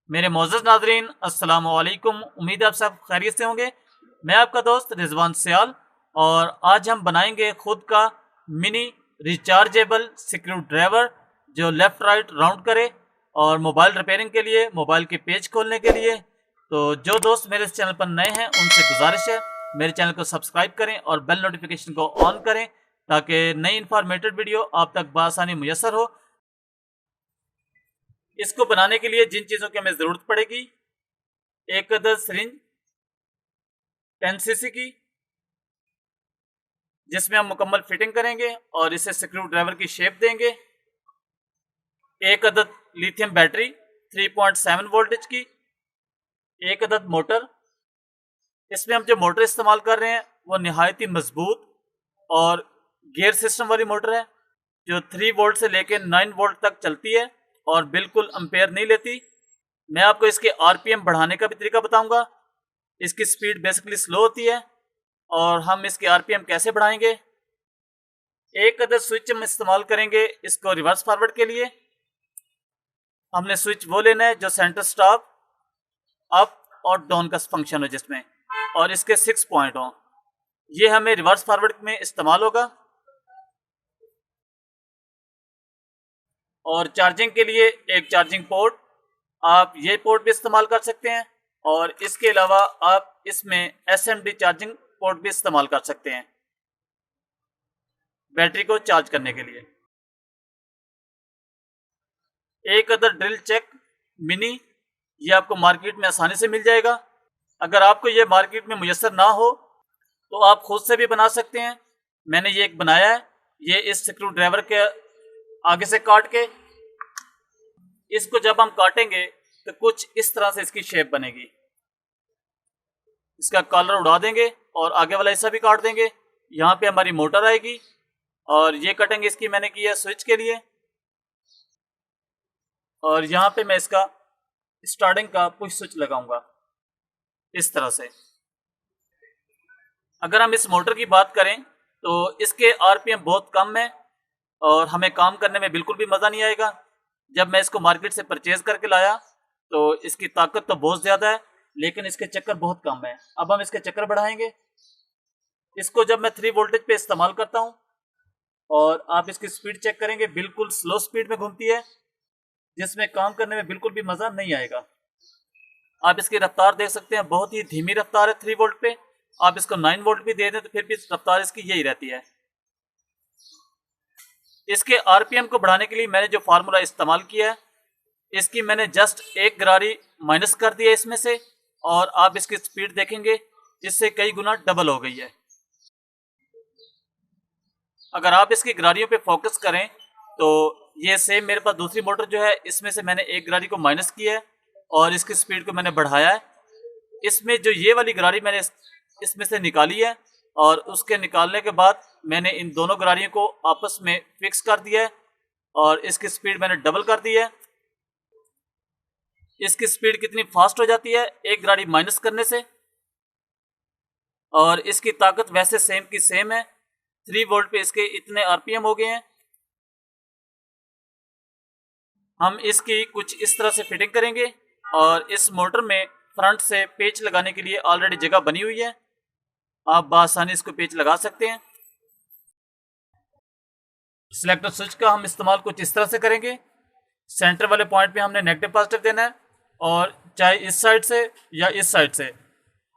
मेरे मोअज़्ज़ज़ नाज़रीन अस्सलामु अलैकुम। उम्मीद है आप सब खैरियत से होंगे। मैं आपका दोस्त रिजवान सियाल और आज हम बनाएंगे खुद का मिनी रिचार्जेबल स्क्रू ड्राइवर जो लेफ़्ट राइट राउंड करे और मोबाइल रिपेयरिंग के लिए, मोबाइल के पेज खोलने के लिए। तो जो दोस्त मेरे इस चैनल पर नए हैं उनसे गुजारिश है मेरे चैनल को सब्सक्राइब करें और बेल नोटिफिकेशन को ऑन करें ताकि नई इन्फॉर्मेटिव वीडियो आप तक बआसानी मुयसर हो। इसको बनाने के लिए जिन चीज़ों की हमें ज़रूरत पड़ेगी, एक अदद सिरिंज 10 सीसी की जिसमें हम मुकम्मल फिटिंग करेंगे और इसे स्क्रू ड्राइवर की शेप देंगे। एक अदद लिथियम बैटरी 3.7 वोल्टेज की। एक अदद मोटर। इसमें हम जो मोटर इस्तेमाल कर रहे हैं वो नहायत ही मजबूत और गियर सिस्टम वाली मोटर है जो 3 वोल्ट से लेकर 9 वोल्ट तक चलती है और बिल्कुल अम्पेयर नहीं लेती। मैं आपको इसके आरपीएम बढ़ाने का भी तरीका बताऊंगा। इसकी स्पीड बेसिकली स्लो होती है और हम इसके आरपीएम कैसे बढ़ाएंगे। एक अदद स्विच हम इस्तेमाल करेंगे इसको रिवर्स फॉरवर्ड के लिए। हमने स्विच वो लेना है जो सेंटर स्टॉप अप और डाउन का फंक्शन हो जिसमें, और इसके 6 पॉइंट हों। ये हमें रिवर्स फॉरवर्ड में इस्तेमाल होगा। और चार्जिंग के लिए एक चार्जिंग पोर्ट, आप ये पोर्ट भी इस्तेमाल कर सकते हैं और इसके अलावा आप इसमें एसएमडी चार्जिंग पोर्ट भी इस्तेमाल कर सकते हैं बैटरी को चार्ज करने के लिए। एक अदर ड्रिल चेक मिनी, ये आपको मार्केट में आसानी से मिल जाएगा। अगर आपको ये मार्केट में मुयसर ना हो तो आप खुद से भी बना सकते हैं। मैंने ये एक बनाया है। ये इस स्क्रू ड्राइवर के आगे से काट के, इसको जब हम काटेंगे तो कुछ इस तरह से इसकी शेप बनेगी। इसका कॉलर उड़ा देंगे और आगे वाला हिस्सा भी काट देंगे। यहाँ पे हमारी मोटर आएगी और ये कटिंग इसकी मैंने की है स्विच के लिए। और यहाँ पे मैं इसका स्टार्टिंग का पुश स्विच लगाऊंगा इस तरह से। अगर हम इस मोटर की बात करें तो इसके आरपीएम बहुत कम है और हमें काम करने में बिल्कुल भी मज़ा नहीं आएगा। जब मैं इसको मार्केट से परचेज करके लाया तो इसकी ताकत तो बहुत ज़्यादा है लेकिन इसके चक्कर बहुत कम है। अब हम इसके चक्कर बढ़ाएंगे। इसको जब मैं 3 वोल्टेज पे इस्तेमाल करता हूँ और आप इसकी स्पीड चेक करेंगे, बिल्कुल स्लो स्पीड में घूमती है जिसमें काम करने में बिल्कुल भी मज़ा नहीं आएगा। आप इसकी रफ्तार देख सकते हैं, बहुत ही धीमी रफ्तार है 3 वोल्ट पे। आप इसको 9 वोल्ट भी दे दें तो फिर भी रफ्तार इसकी यही रहती है। इसके आरपीएम को बढ़ाने के लिए मैंने जो फार्मूला इस्तेमाल किया है, इसकी मैंने जस्ट एक गरारी माइनस कर दिया इसमें से, और आप इसकी स्पीड देखेंगे इससे कई गुना डबल हो गई है। अगर आप इसकी गरारियों पे फोकस करें तो ये सेम मेरे पास दूसरी मोटर जो है इसमें से मैंने एक गरारी को माइनस किया है और इसकी स्पीड को मैंने बढ़ाया है। इसमें जो ये वाली गरारी मैंने इसमें से निकाली है और उसके निकालने के बाद मैंने इन दोनों गरारियों को आपस में फिक्स कर दिया है और इसकी स्पीड मैंने डबल कर दी है। इसकी स्पीड कितनी फास्ट हो जाती है एक गरारी माइनस करने से, और इसकी ताकत वैसे सेम की सेम है। 3 वोल्ट पे इसके इतने आरपीएम हो गए हैं। हम इसकी कुछ इस तरह से फिटिंग करेंगे और इस मोटर में फ्रंट से पेच लगाने के लिए ऑलरेडी जगह बनी हुई है, आप बआसानी इसको पेच लगा सकते हैं। सिलेक्टर स्विच का हम इस्तेमाल कुछ इस तरह से करेंगे। सेंटर वाले पॉइंट पे हमने नेगेटिव पॉजिटिव देना है और चाहे इस साइड से या इस साइड से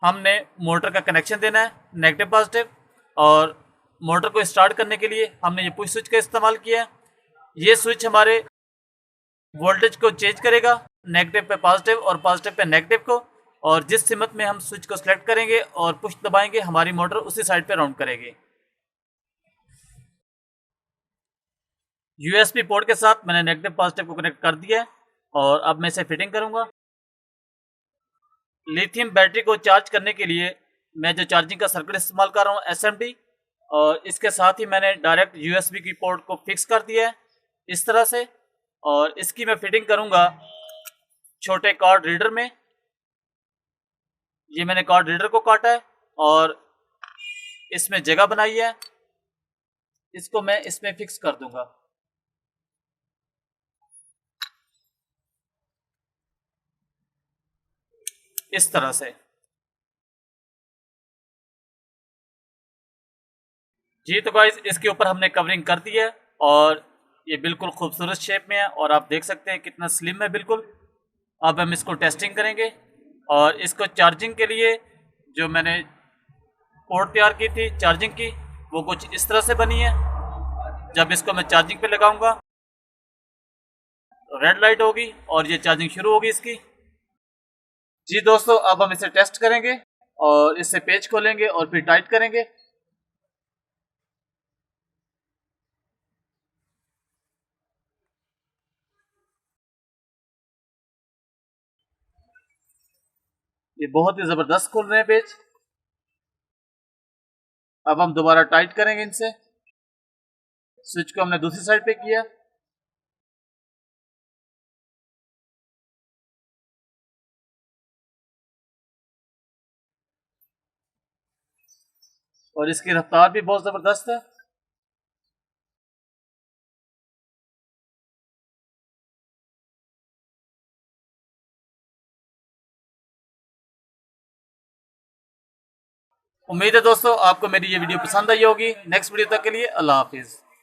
हमने मोटर का कनेक्शन देना है नेगेटिव पॉजिटिव। और मोटर को स्टार्ट करने के लिए हमने ये पुश स्विच का इस्तेमाल किया है। ये स्विच हमारे वोल्टेज को चेंज करेगा, नेगेटिव पे पॉजिटिव और पॉजिटिव पे नेगेटिव को, और जिस सिमत में हम स्विच को सिलेक्ट करेंगे और पुश दबाएंगे हमारी मोटर उसी साइड पे राउंड करेगी। यूएसबी पोर्ट के साथ मैंने नेगेटिव पॉजिटिव को कनेक्ट कर दिया है और अब मैं इसे फिटिंग करूंगा। लिथियम बैटरी को चार्ज करने के लिए मैं जो चार्जिंग का सर्किट इस्तेमाल कर रहा हूँ एसएमडी, और इसके साथ ही मैंने डायरेक्ट यूएसबी की पोर्ट को फिक्स कर दिया है इस तरह से। और इसकी मैं फिटिंग करूंगा छोटे कार्ड रीडर में। ये मैंने कार्ड रीडर को काटा है और इसमें जगह बनाई है, इसको मैं इसमें फिक्स कर दूंगा। इस तरह से। जी तो गाइस इसके ऊपर हमने कवरिंग कर दी है और ये बिल्कुल खूबसूरत शेप में है और आप देख सकते हैं कितना स्लिम है बिल्कुल। अब हम इसको टेस्टिंग करेंगे और इसको चार्जिंग के लिए जो मैंने पोर्ट तैयार की थी चार्जिंग की वो कुछ इस तरह से बनी है। जब इसको मैं चार्जिंग पे लगाऊंगा तो रेड लाइट होगी और ये चार्जिंग शुरू होगी इसकी। जी दोस्तों अब हम इसे टेस्ट करेंगे और इससे पेज खोलेंगे और फिर टाइट करेंगे। ये बहुत ही जबरदस्त खोल रहे हैं पेज। अब हम दोबारा टाइट करेंगे इनसे। स्विच को हमने दूसरी साइड पे किया। और इसकी रफ्तार भी बहुत जबरदस्त है। उम्मीद है दोस्तों आपको मेरी ये वीडियो पसंद आई होगी। नेक्स्ट वीडियो तक के लिए अल्लाह हाफिज।